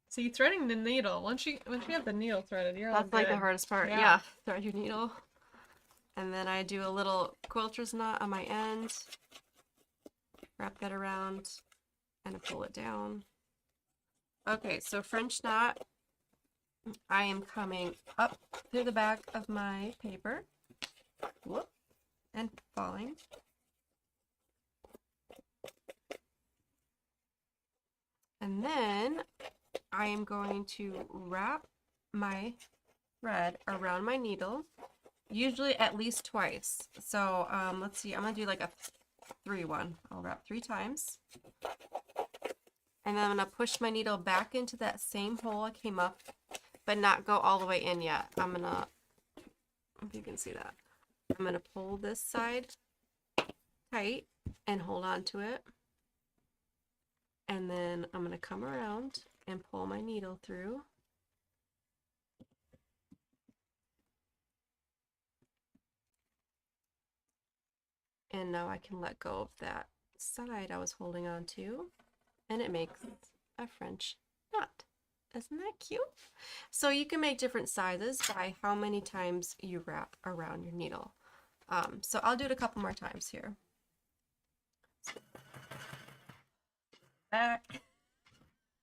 See, threading the needle, once you have the needle threaded, you're all good. That's like the hardest part. Yeah. Thread your needle. And then I do a little quilter's knot on my end. Wrap that around and I pull it down. Okay, so French knot. I am coming up through the back of my paper. Whoop. And falling. And then I am going to wrap my thread around my needle, usually at least twice. So let's see, I'm gonna do like a 3-1. I'll wrap 3 times. And then I'm gonna push my needle back into that same hole I came up, but not go all the way in yet. I'm gonna, if you can see that, I'm gonna pull this side tight and hold on to it. And then I'm going to come around and pull my needle through. And now I can let go of that side I was holding on to, and it makes a French knot. Isn't that cute? So you can make different sizes by how many times you wrap around your needle. So I'll do it a couple more times here. Back.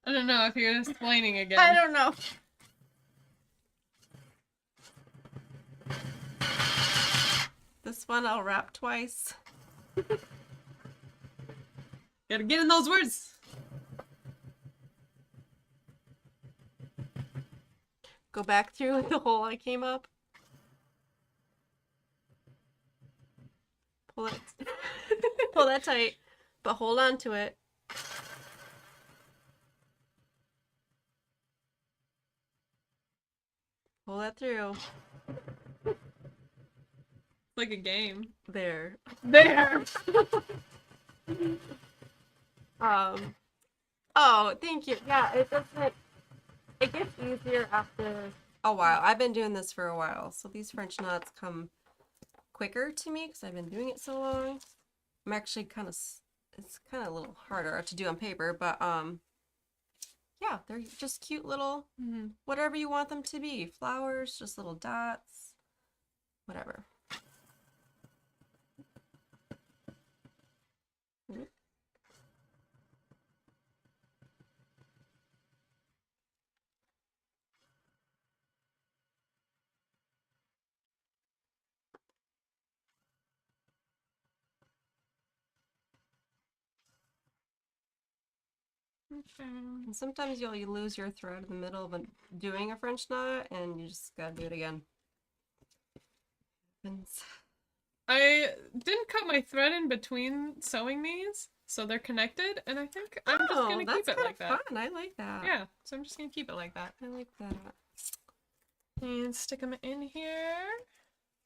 I don't know if you're explaining again. I don't know. This one I'll wrap twice. Gotta get in those words. Go back through the hole I came up. Pull it. Pull that tight, but hold on to it. Pull that through. Like a game. There. There. Oh, thank you. Yeah, it doesn't. It gets easier after a while. I've been doing this for a while, so these French knots come quicker to me because I've been doing it so long. I'm actually it's kind of a little harder to do on paper, but yeah, they're just cute little, whatever you want them to be. Flowers, just little dots, whatever. And sometimes you lose your thread in the middle of doing a French knot, and you just gotta do it again. I didn't cut my thread in between sewing these, so they're connected, and I think I'm just gonna keep it like that. Fun. I like that. Yeah, so I'm just gonna keep it like that. I like that. And stick them in here.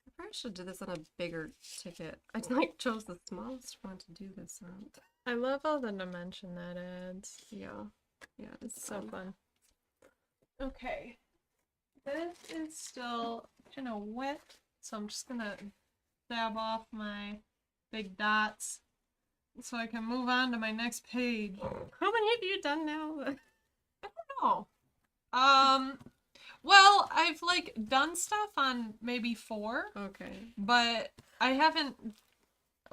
I probably should do this on a bigger ticket. I chose the smallest one to do this on. I love all the dimension that adds. Yeah. Yeah, It's so fun. Okay. This is still kind of wet, so I'm just gonna dab off my big dots so I can move on to my next page. How many have you done now? I don't know. Well, I've done stuff on maybe 4. Okay. But I haven't.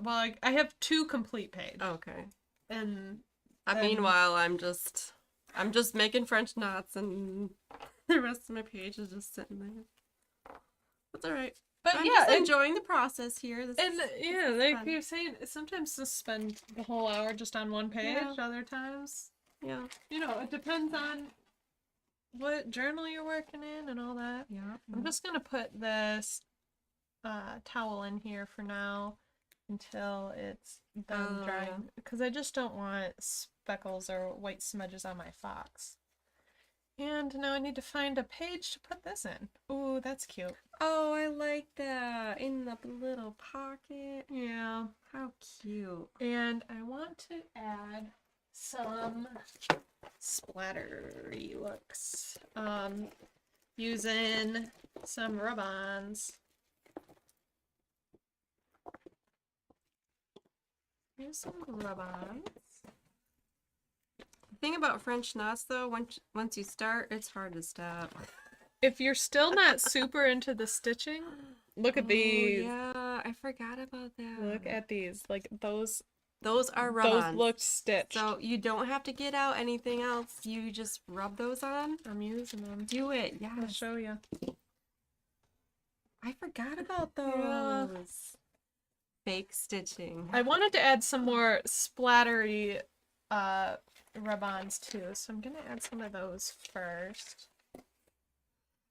Well, I have 2 complete pages. Okay. And meanwhile, I'm just making French knots, and the rest of my page is just sitting there. That's all right. But I'm yeah, just enjoying the process here. Like you're saying, sometimes just spend the whole hour just on one page. Yeah. Other times, Yeah. It depends on what journal you're working in and all that. Yeah. I'm just gonna put this towel in here for now until it's done drying, because I just don't want speckles or white smudges on my fox. And now I need to find a page to put this in. Ooh, that's cute. Oh, I like that. In the little pocket. Yeah. How cute. And I want to add some splattery looks. Using some rub-ons. Here's some rub-ons. The thing about French knots, though, once you start, it's hard to stop. If you're still not super into the stitching, look at these. Yeah, I forgot about that. Look at these. Those are rub-ons. Those look stitched. So you don't have to get out anything else. You just rub those on. I'm using them. Do it. Yeah. I'll show you. I forgot about those. Yeah. Fake stitching. I wanted to add some more splattery rub-ons too, so I'm gonna add some of those first.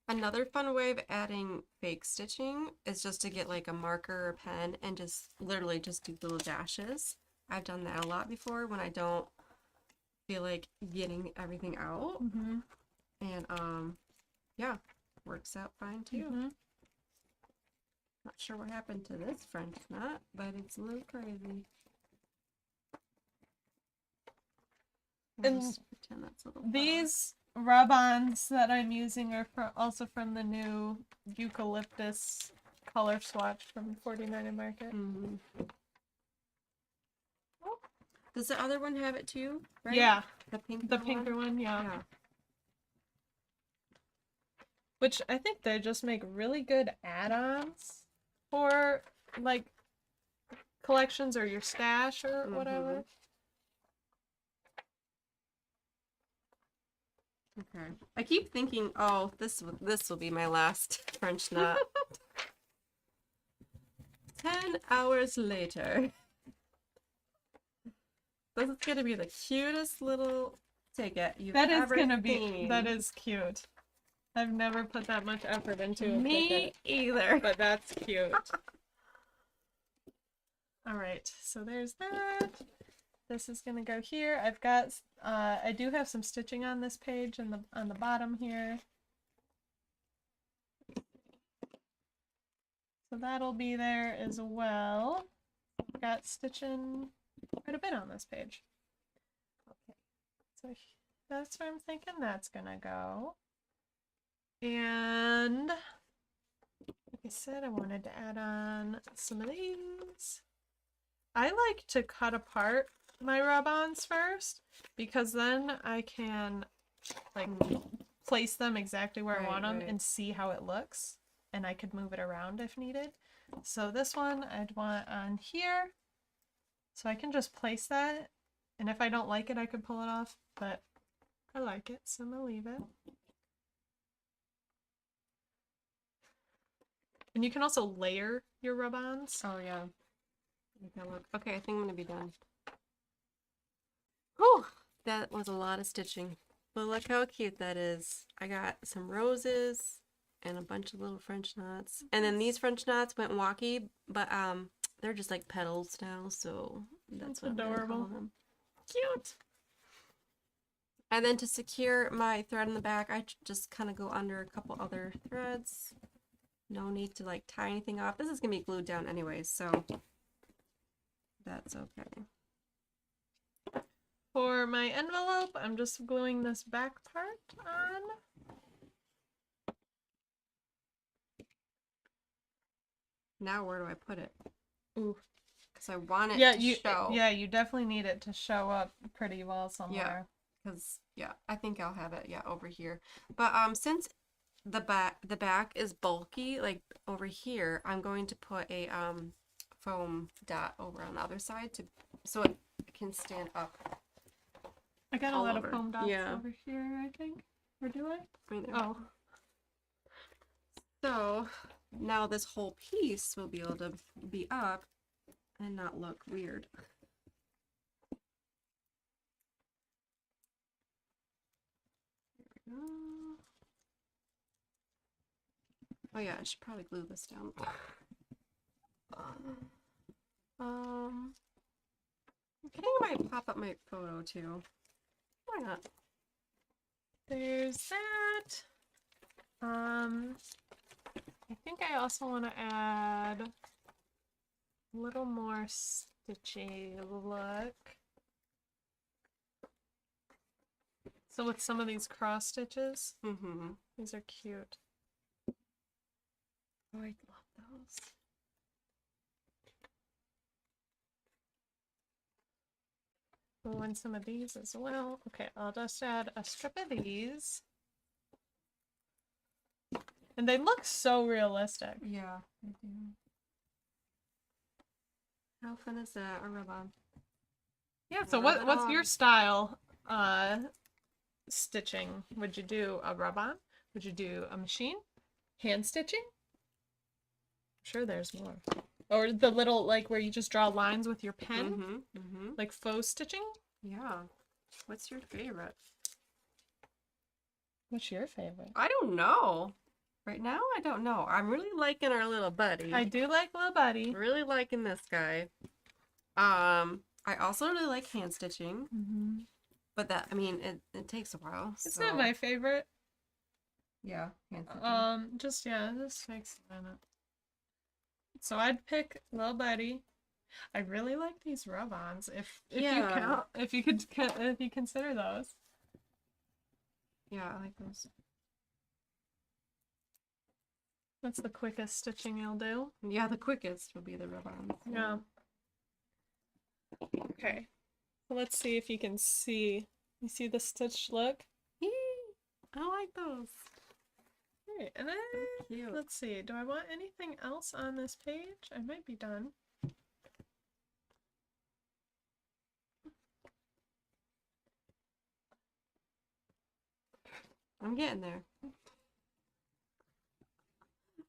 Another fun way of adding fake stitching is just to get a marker or pen and just literally just do little dashes. I've done that a lot before when I don't feel like getting everything out. Mm-hmm. And yeah, works out fine too. Mm-hmm. Not sure what happened to this French knot, but it's a little crazy. And pretend that's a little these rub-ons that I'm using are also from the new eucalyptus color swatch from 49 Market. Mm-hmm. Does the other one have it too? Right? Yeah, The pink. the pinker one, yeah. Yeah. Which I think they just make really good add-ons for like collections or your stash or whatever. Okay. I keep thinking, oh, this will be my last French knot. 10 hours later. This is gonna be the cutest little ticket you've ever seen. That is cute. I've never put that much effort into a Me ticket, either. but that's cute. All right, so there's that. This is gonna go here. I've got, I do have some stitching on this page and on the bottom here. So that'll be there as well. I've got stitching quite a bit on this page. Okay, so that's where I'm thinking that's gonna go. And like I said, I wanted to add on some of these. I like to cut apart my rub-ons first because then I can like place them exactly where I want them and see how it looks, and I could move it around if needed. So this one I'd want on here, so I can just place that, and if I don't like it I could pull it off, but I like it, so I'm gonna leave it. And you can also layer your rub-ons. Oh yeah. Okay, I think I'm gonna be done. Whew, that was a lot of stitching. But look how cute that is. I got some roses and a bunch of little French knots. And then these French knots went wacky, but they're just like petals now, so that's what adorable. I'm gonna call them. Cute. And then to secure my thread in the back, I just kind of go under a couple other threads. No need to like tie anything off. This is gonna be glued down anyways, so that's okay. For my envelope, I'm just gluing this back part on. Now where do I put it? Ooh. Because I want it to show. Yeah, you definitely need it to show up pretty well somewhere. Yeah, because I think I'll have it over here. But since the back is bulky, like over here, I'm going to put a foam dot over on the other side so it can stand up. I got a lot of foam dots over here, I think. Or do I? Oh. So now this whole piece will be able to be up and not look weird. There we go. Oh yeah, I should probably glue this down. I think I might pop up my photo too. Why not? There's that. I think I also want to add a little more stitchy look. So with some of these cross stitches, these are cute. Oh, I love those. Oh, and some of these as well. Okay, I'll just add a strip of these. And they look so realistic. Yeah, they do. How fun is that? A rub-on. Yeah, so what's your style stitching? Would you do a rub-on? Would you do a machine? Hand stitching? I'm sure there's more. Or the little, like, where you just draw lines with your pen? Like faux stitching? Yeah. What's your favorite? What's your favorite? I don't know. Right now, I don't know. I'm really liking our little buddy. I do like little buddy. Really liking this guy. I also really like hand stitching. But that, I mean, it takes a while. It's not my favorite. Yeah, hand stitching. This takes a minute. So I'd pick little buddy. I really like these rub-ons. If you consider those. Yeah, I like those. That's the quickest stitching you'll do. Yeah, the quickest will be the rub-ons. Yeah. Okay. Let's see if you can see. You see the stitched look? Yee, I like those. Alright, and then Cute. let's see. Do I want anything else on this page? I might be done. I'm getting there.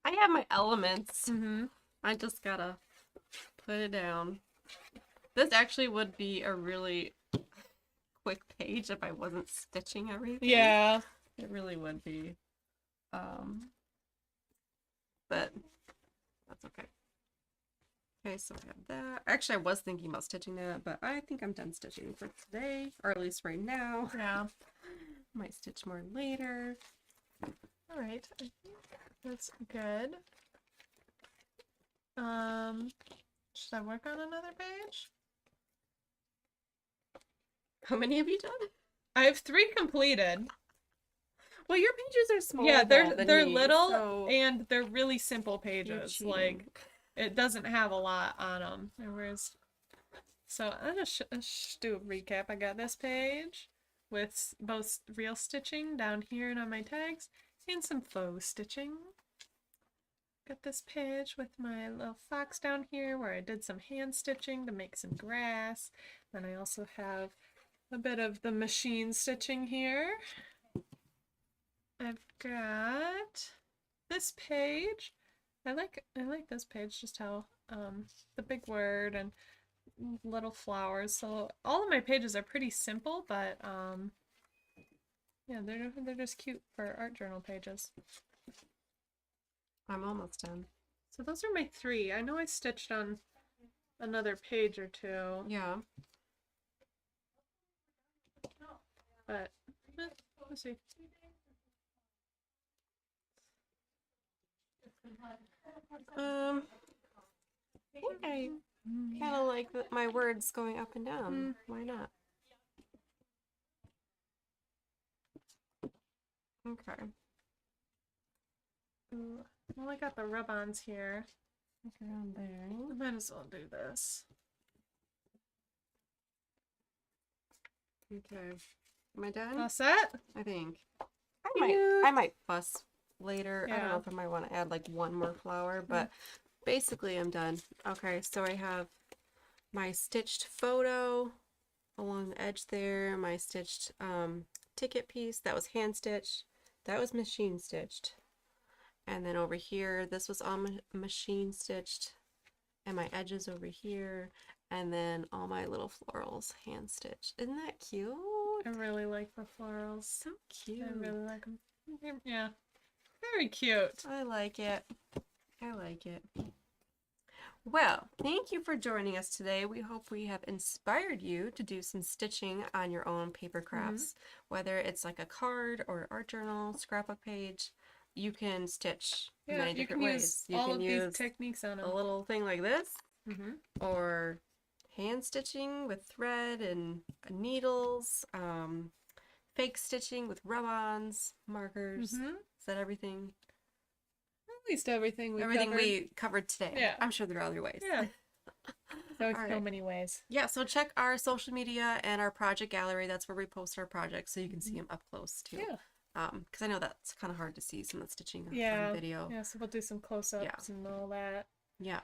I have my elements. Mm-hmm. I just gotta put it down. This actually would be a really quick page if I wasn't stitching everything. Yeah. It really would be. But that's okay. Okay, so I have that. Actually, I was thinking about stitching that, but I think I'm done stitching for today, or at least right now. Yeah. Might stitch more later. Alright, I think that's good. Should I work on another page? How many have you done? I have 3 completed. Well, your pages are small. Yeah, than they're me, little so and they're really simple you're pages. cheating. Like it doesn't have a lot on them. So I'll just do a recap. I got this page with both real stitching down here and on my tags and some faux stitching. Got this page with my little fox down here where I did some hand stitching to make some grass. Then I also have a bit of the machine stitching here. I've got this page. I like this page, just how the big word and little flowers. So all of my pages are pretty simple, but yeah, they're just cute for art journal pages. I'm almost done. So those are my 3. I know I stitched on another page or 2. Yeah. But let's see. I think I kind of like my words going up and down. Why not? Okay. Ooh, I only got the rub-ons here. Look around there. I might as well do this. Okay. Am I done? All set? I think. Yeah. I might fuss later. I don't Yeah. know if I might want to add like one more flower, but basically I'm done. Okay, so I have my stitched photo along the edge there, my stitched ticket piece, that was hand stitched, that was machine stitched. And then over here, this was all machine stitched, and my edges over here, and then all my little florals hand stitched. Isn't that cute? I really like the florals. So cute. I really like them. Yeah. Very cute. I like it. I like it. Well, thank you for joining us today. We hope we have inspired you to do some stitching on your own paper crafts, whether it's like a card or art journal, scrapbook page. You can stitch many different ways. You all can of use these techniques on them. a little thing like this, Mm-hmm. or hand stitching with thread and needles, fake stitching with rub-ons, markers. Mm-hmm. Is that everything? At least everything Everything covered. we covered today. Yeah. I'm sure there are other ways. Yeah. There's All so right. many ways. Yeah, so check our social media and our project gallery. That's where we post our projects, so you can see them up close too. Yeah. Because I know that's kind of hard to see some of the stitching Yeah. on video. Yeah, so we'll do some close-ups and all that. Yeah.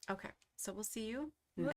Okay. So we'll see you